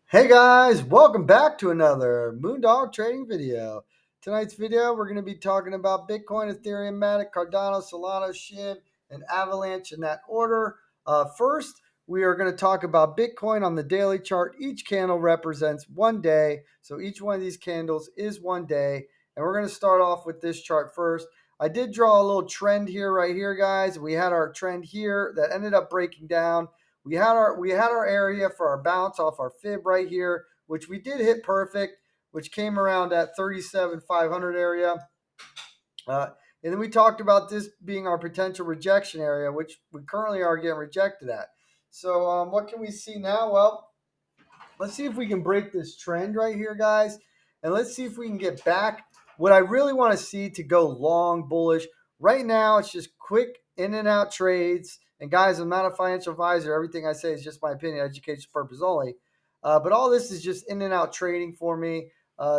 Hey guys, welcome back to another Moondog trading video. Tonight's video, we're going to be talking about Bitcoin, Ethereum Matic, Cardano, Solana, Shiba, and Avalanche in that order. First, we are going to talk about Bitcoin on the daily chart. Each candle represents one day, so each one of these candles is one day. And we're going to start off with this chart first. I did draw a little trend here, right here, guys. We had our trend here that ended up breaking down. We had our area for our bounce off our fib right here, which we did hit perfect, which came around at 37,500 area. And then we talked about this being our potential rejection area, which we currently are getting rejected at. So what can we see now? Well, let's see if we can break this trend right here, guys. And let's see if we can get back. What I really want to see to go long bullish. Right now, it's just quick in and out trades. And guys, I'm not a financial advisor. Everything I say is just my opinion, education purpose only. But all this is just in and out trading for me.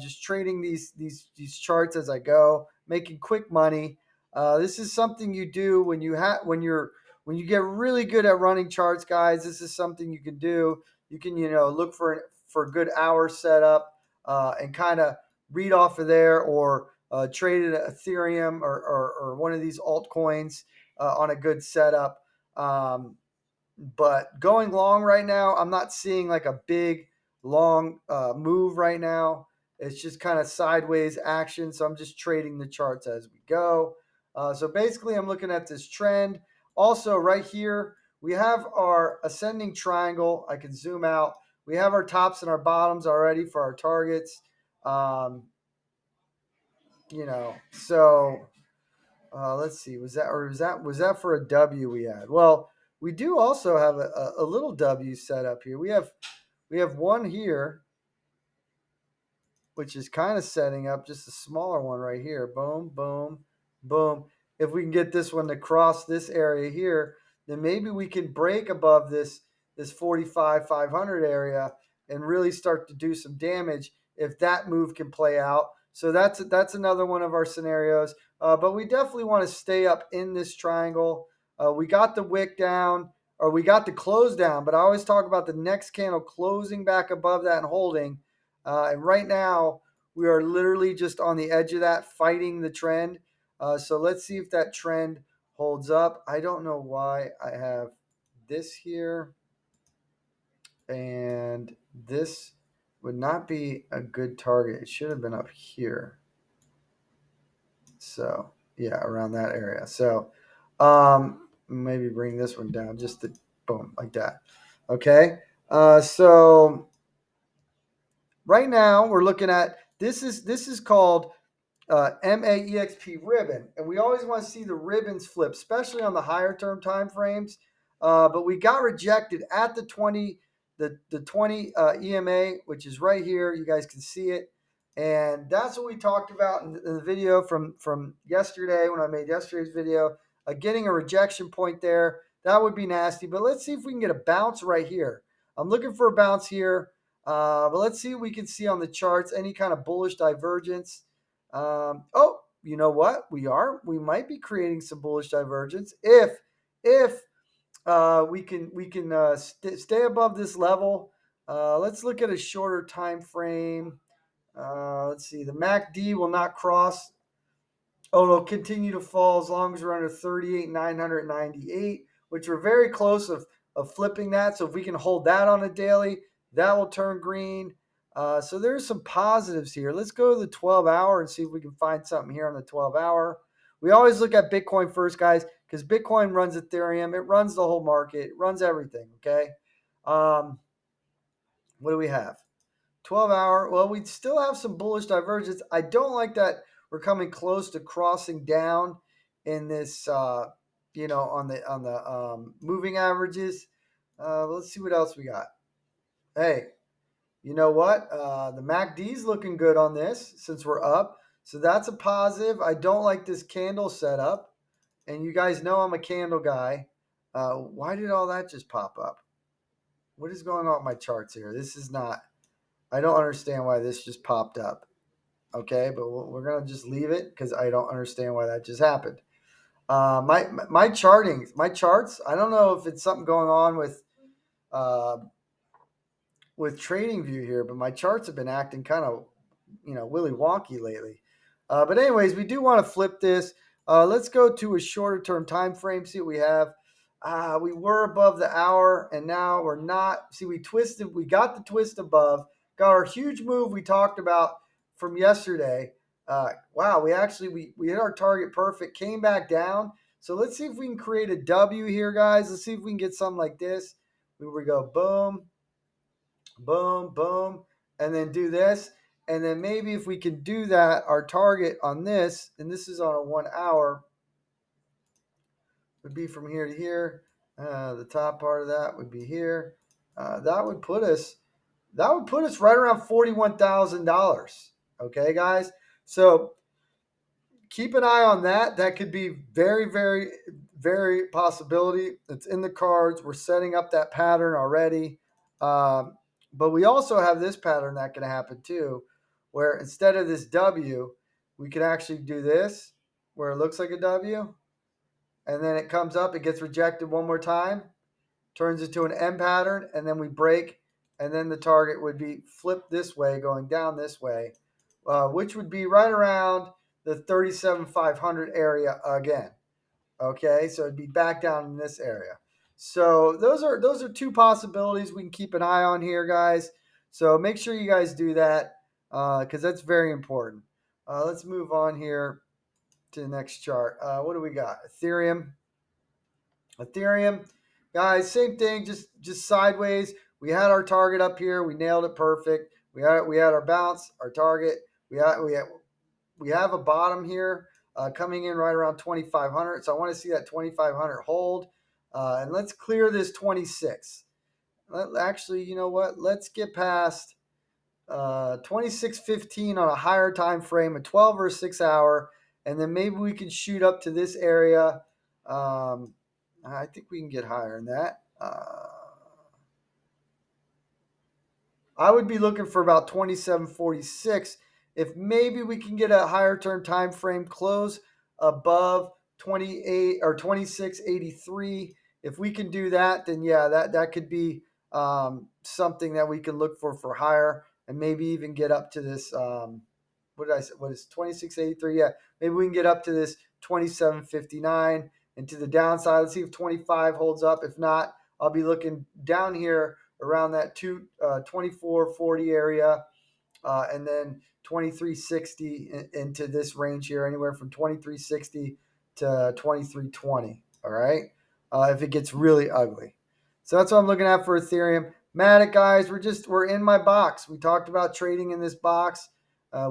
Just trading these charts as I go, making quick money. This is something you do when you get really good at running charts, guys. This is something you can do. You can look for a good hour setup and kind of read off of there, or trade at Ethereum or one of these altcoins on a good setup. But going long right now, I'm not seeing like a big long move right now. It's just kind of sideways action. So I'm just trading the charts as we go. So basically, I'm looking at this trend. Also, right here, we have our ascending triangle. I can zoom out. We have our tops and our bottoms already for our targets. Um, so let's see. Was that for a W we had? Well, we do also have a little W set up here. We have one here, which is kind of setting up just a smaller one right here. Boom, boom, boom. If we can get this one to cross this area here, then maybe we can break above this 45,500 area and really start to do some damage if that move can play out. So that's another one of our scenarios. But we definitely want to stay up in this triangle. We got the wick down, or we got the close down, but I always talk about the next candle closing back above that and holding. And right now, we are literally just on the edge of that, fighting the trend. So let's see if that trend holds up. I don't know why I have this here, and this would not be a good target. It should have been up here. So yeah, around that area. So maybe bring this one down just to boom, like that. Okay. So right now we're looking at this is called MAEXP ribbon, and we always want to see the ribbons flip, especially on the higher term time frames. But we got rejected at the 20 EMA, which is right here. You guys can see it, and that's what we talked about in the video from yesterday when I made yesterday's video. Getting a rejection point there, that would be nasty. But let's see if we can get a bounce right here. I'm looking for a bounce here. But let's see what we can see on the charts. Any kind of bullish divergence. Oh, you know what? We might be creating some bullish divergence if we can stay above this level. Let's look at a shorter time frame. Let's see. The MACD will not cross. Oh, it'll continue to fall as long as we're under 38,998, which we're very close of flipping that. So if we can hold that on a daily, that will turn green. So there's some positives here. Let's go to the 12-hour and see if we can find something here on the 12-hour. We always look at Bitcoin first, guys, because Bitcoin runs Ethereum. It runs the whole market. It runs everything, okay? What do we have? 12-hour. Well, we still have some bullish divergence. I don't like that we're coming close to crossing down in this, on the moving averages. Let's see what else we got. Hey, you know what? The MACD is looking good on this since we're up. So that's a positive. I don't like this candle setup. And you guys know I'm a candle guy. Why did all that just pop up? What is going on with my charts here? This is not, I don't understand why this just popped up. Okay, but we're going to just leave it because I don't understand why that just happened. My charts, I don't know if it's something going on with uh, with trading view here, but my charts have been acting kind of, willy wonky lately. But anyways, we do want to flip this. Let's go to a shorter term time frame. See what we have. We were above the hour, and now we're not. See, we twisted. We got the twist above. Got our huge move we talked about from yesterday. Wow, we hit our target perfect. Came back down. So let's see if we can create a W here, guys. Let's see if we can get something like this. We go boom, boom, boom, and then do this. And then maybe if we can do that, our target on this, and this is on a 1 hour, would be from here to here. The top part of that would be here. That would put us right around $41,000. Okay, guys. So keep an eye on that. That could be very, very, very possibility. It's in the cards. We're setting up that pattern already. But we also have this pattern that can happen too, where instead of this W, we could actually do this, where it looks like a W, and then it comes up, it gets rejected one more time, turns into an M pattern, and then we break, and then the target would be flipped this way, going down this way, which would be right around the 37,500 area again. Okay, so it'd be back down in this area. So those are two possibilities we can keep an eye on here, guys. So make sure you guys do that because that's very important. Let's move on here to the next chart. What do we got? Ethereum, guys, same thing, just sideways. We had our target up here. We nailed it perfect. We had our bounce, our target. We have a bottom here coming in right around 2,500. So I want to see that 2,500 hold. And let's clear this 26. Actually, you know what? Let's get past 26.15 on a higher time frame, a 12 or a 6 hour. And then maybe we can shoot up to this area. I think we can get higher than that. I would be looking for about 27.46. If maybe we can get a higher term time frame close above 28 or 26.83. If we can do that, then yeah, that could be something that we can look for higher, and maybe even get up to this. What did I say? What is 26.83? Yeah, maybe we can get up to this 27.59. And to the downside, let's see if 25 holds up. If not, I'll be looking down here around that 24.40 area, and then 23.60 into this range here, anywhere from 23.60 to 23.20. All right, if it gets really ugly. So that's what I'm looking at for Ethereum. Matic, guys, we're in my box. We talked about trading in this box.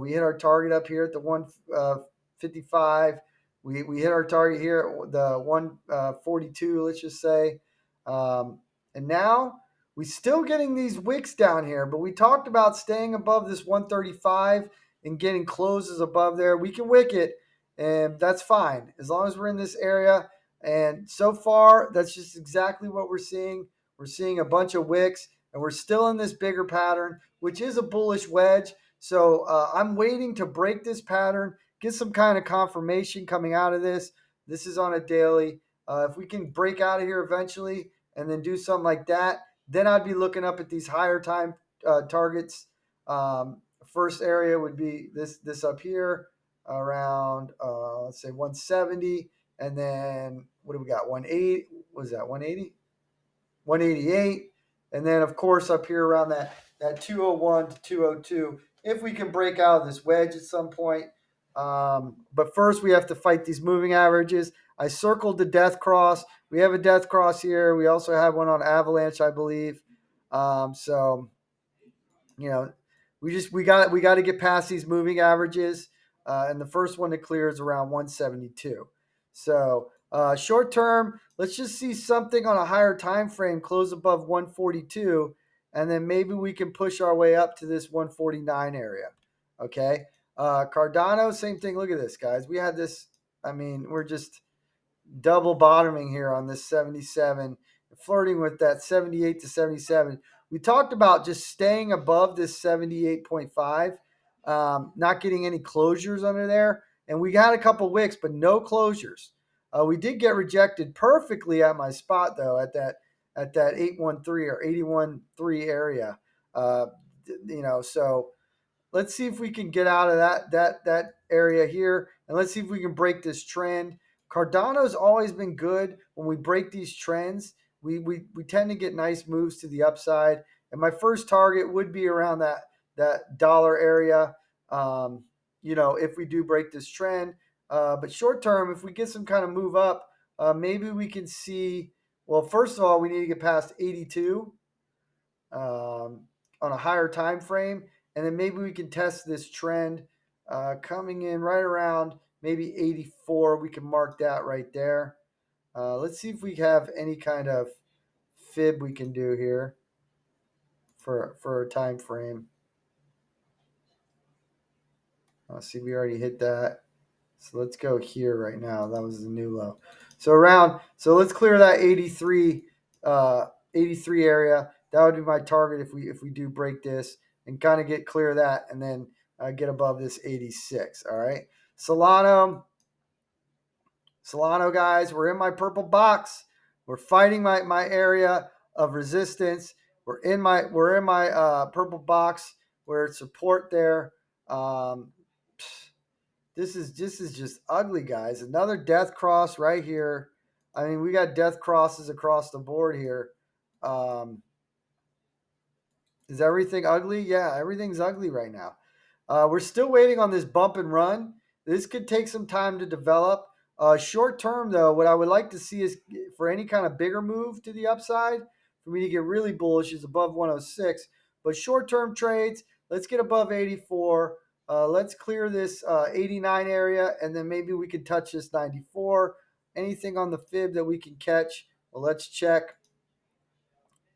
We hit our target up here at the 155. We hit our target here at the 142, let's just say. And now we're still getting these wicks down here, but we talked about staying above this 135 and getting closes above there. We can wick it, and that's fine as long as we're in this area. And so far, that's just exactly what we're seeing. We're seeing a bunch of wicks, and we're still in this bigger pattern, which is a bullish wedge. So I'm waiting to break this pattern, get some kind of confirmation coming out of this. This is on a daily. If we can break out of here eventually and then do something like that, then I'd be looking up at these higher time targets. First area would be this up here around, let's say 170. And then what do we got? 180. What is that? 180? 188. And then, of course, up here around that 201 to 202, if we can break out of this wedge at some point. But first, we have to fight these moving averages. I circled the death cross. We have a death cross here. We also have one on Avalanche, I believe. So, you know, we got to get past these moving averages. And the first one to clear is around 172. So short term, let's just see something on a higher time frame close above 142, and then maybe we can push our way up to this 149 area. Okay. Cardano, same thing. Look at this, guys. We had this. I mean, we're just double bottoming here on this 77, flirting with that 78 to 77. We talked about just staying above this 78.5, not getting any closures under there. And we got a couple wicks, but no closures. We did get rejected perfectly at my spot, though, at that 813 or 813 area. So let's see if we can get out of that area here, and let's see if we can break this trend. Cardano's always been good when we break these trends. We tend to get nice moves to the upside, and my first target would be around that dollar area. If we do break this trend, but short term, if we get some kind of move up, maybe we can see. Well, first of all, we need to get past 82 on a higher time frame, and then maybe we can test this trend coming in right around maybe 84. We can mark that right there. Let's see if we have any kind of fib we can do here for a time frame. See, we already hit that. So let's go here right now. That was the new low. So let's clear that 83 area. That would be my target if we do break this and kind of get clear of that, and then get above this 86. All right. Solano, guys, we're in my purple box. We're fighting my area of resistance. We're in my purple box where it's support there. This is just ugly, guys. Another death cross right here. I mean, we got death crosses across the board here. Is everything ugly? Yeah, everything's ugly right now. We're still waiting on this bump and run. This could take some time to develop. Short term, though, what I would like to see is for any kind of bigger move to the upside, for me to get really bullish, is above 106. But short term trades, let's get above 84. Let's clear this 89 area, and then maybe we can touch this 94. Anything on the fib that we can catch? Well, let's check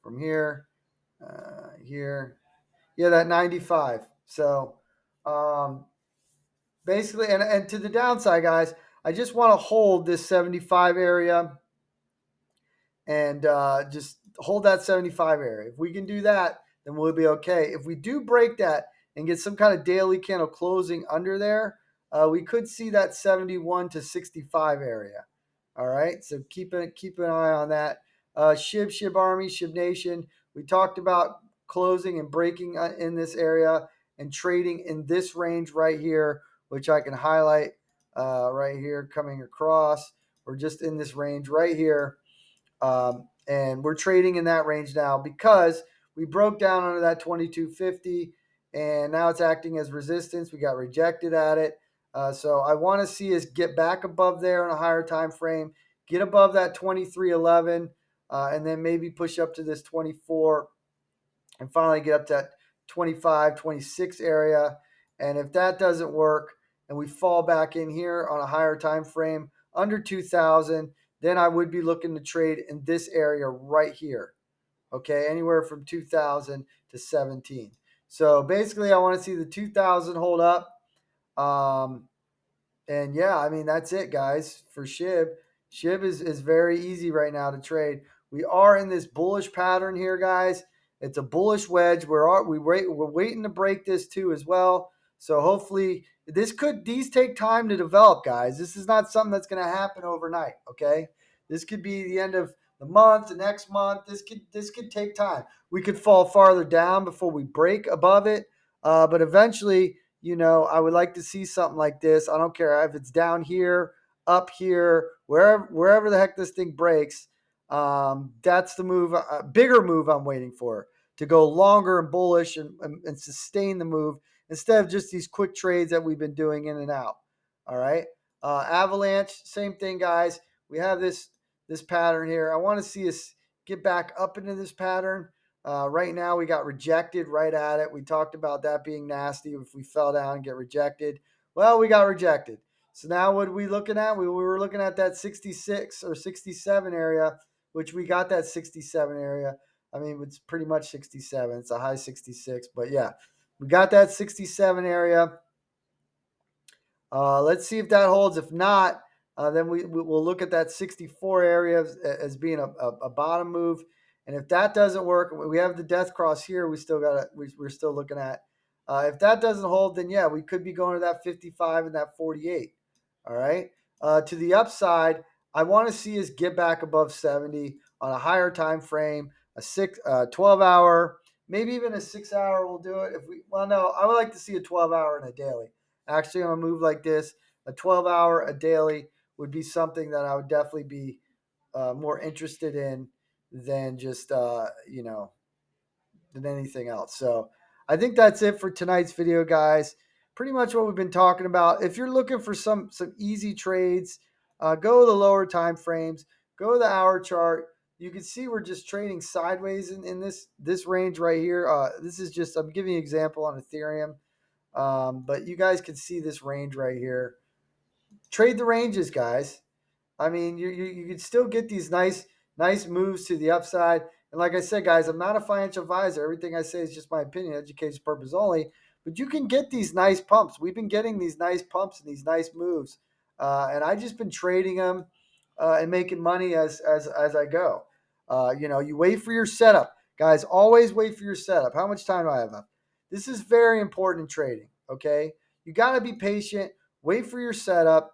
from here. Here. Yeah, that 95. So basically, and to the downside, guys, I just want to hold this 75 area and just hold that 75 area. If we can do that, then we'll be okay. If we do break that and get some kind of daily candle closing under there, we could see that 71 to 65 area. All right, so keep an eye on that. Shib Army, Shib Nation. We talked about closing and breaking in this area and trading in this range right here, which I can highlight right here coming across. We're just in this range right here. And we're trading in that range now because we broke down under that 2250, and now it's acting as resistance. We got rejected at it. So I want to see us get back above there on a higher time frame, get above that 2311, and then maybe push up to this 24 and finally get up to that 25, 26 area. And if that doesn't work and we fall back in here on a higher time frame under 2000, then I would be looking to trade in this area right here. Okay, anywhere from 2000 to 17. So basically, I want to see the 2000 hold up. And yeah, I mean, that's it, guys, for SHIB. SHIB is very easy right now to trade. We are in this bullish pattern here, guys. It's a bullish wedge. We're waiting to break this too as well. So hopefully these take time to develop, guys. This is not something that's going to happen overnight, okay? This could be the end of the month, the next month. This could take time. We could fall farther down before we break above it. But eventually, I would like to see something like this. I don't care if it's down here, up here, wherever the heck this thing breaks. That's the move, bigger move I'm waiting for, to go longer and bullish and sustain the move instead of just these quick trades that we've been doing in and out. All right. Avalanche, same thing, guys. We have this pattern here. I want to see us get back up into this pattern. Right now, we got rejected right at it. We talked about that being nasty if we fell down and get rejected. Well, we got rejected. So now what are we looking at? We were looking at that 66 or 67 area, which we got that 67 area. I mean, it's pretty much 67. It's a high 66. But yeah, we got that 67 area. Let's see if that holds. If not, then we'll look at that 64 area as being a bottom move. And if that doesn't work, we have the death cross here. We're still looking at. If that doesn't hold, then yeah, we could be going to that 55 and that 48. All right. To the upside, I want to see us get back above 70 on a higher time frame, a 12 hour, Maybe even a 6 hour will do it. Well, no, I would like to see a 12 hour and a daily. Actually, on a move like this, a 12 hour, a daily would be something that I would definitely be more interested in than just, than anything else. So I think that's it for tonight's video, guys. Pretty much what we've been talking about. If you're looking for some easy trades, go to the lower time frames, go to the hour chart. You can see we're just trading sideways in this range right here. This is just, I'm giving you an example on Ethereum, but you guys can see this range right here. Trade the ranges, guys. I mean, you could still get these nice moves to the upside. And like I said, guys, I'm not a financial advisor. Everything I say is just my opinion, education purpose only. But you can get these nice pumps. We've been getting these nice pumps and these nice moves, and I just been trading them and making money as I go. You wait for your setup, guys. Always wait for your setup. How much time do I have left? This is very important in trading. Okay, you got to be patient. Wait for your setup.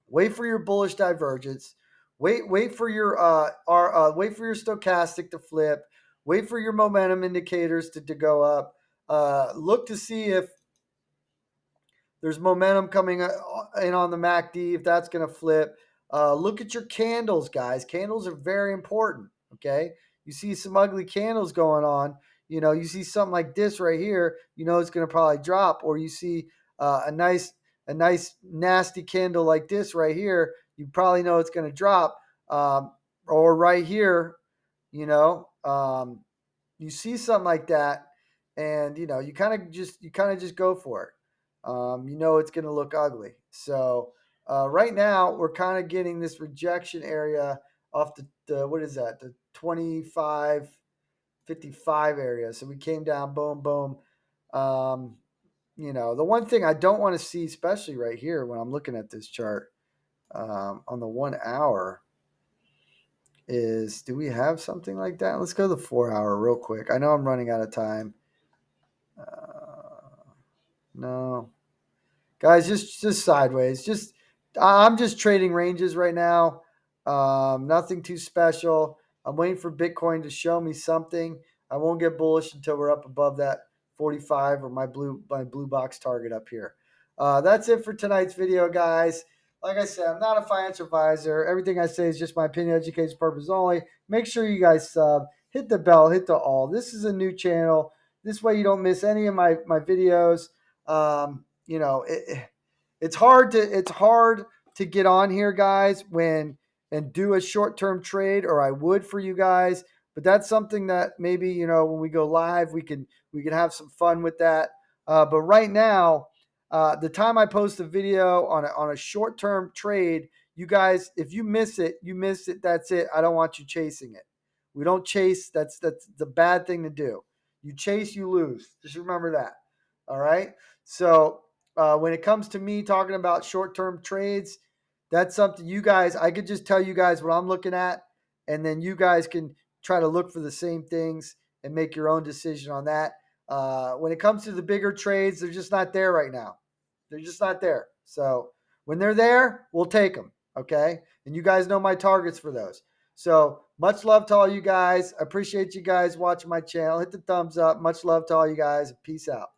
Wait for your bullish divergence. Wait for your wait for your stochastic to flip. Wait for your momentum indicators to go up. Look to see if there's momentum coming in on the MACD, if that's going to flip. Look at your candles, guys. Candles are very important. Okay, you see some ugly candles going on. You see something like this right here. It's going to probably drop. Or you see a nice nasty candle like this right here. You probably know it's going to drop. Or right here, you know. You see something like that, and you kind of just go for it. It's going to look ugly. So right now we're kind of getting this rejection area off the what is that, the 25.55 area. So we came down, boom, boom. The one thing I don't want to see, especially right here when I'm looking at this chart on the 1 hour, is, do we have something like that? Let's go to the 4 hour real quick. I know I'm running out of time. No, guys, just sideways. I'm just trading ranges right now. Nothing too special. I'm waiting for Bitcoin to show me something. I won't get bullish until we're up above that 45 or my blue box target up here. That's it for tonight's video, guys. Like I said, I'm not a financial advisor. Everything I say is just my opinion, education purpose only. Make sure you guys sub, hit the bell, hit the all. This is a new channel. This way you don't miss any of my videos. It's hard to get on here, guys, and do a short-term trade, or I would for you guys. But that's something that maybe, when we go live, we can have some fun with that. But right now, the time I post a video on a short-term trade, you guys, if you miss it, you miss it. That's it. I don't want you chasing it. We don't chase. That's the bad thing to do. You chase, you lose. Just remember that. All right. So when it comes to me talking about short-term trades, that's something you guys, I could just tell you guys what I'm looking at, and then you guys can try to look for the same things and make your own decision on that. When it comes to the bigger trades, they're just not there right now. They're just not there. So when they're there, we'll take them. Okay. And you guys know my targets for those. So much love to all you guys. I appreciate you guys watching my channel. Hit the thumbs up. Much love to all you guys. Peace out.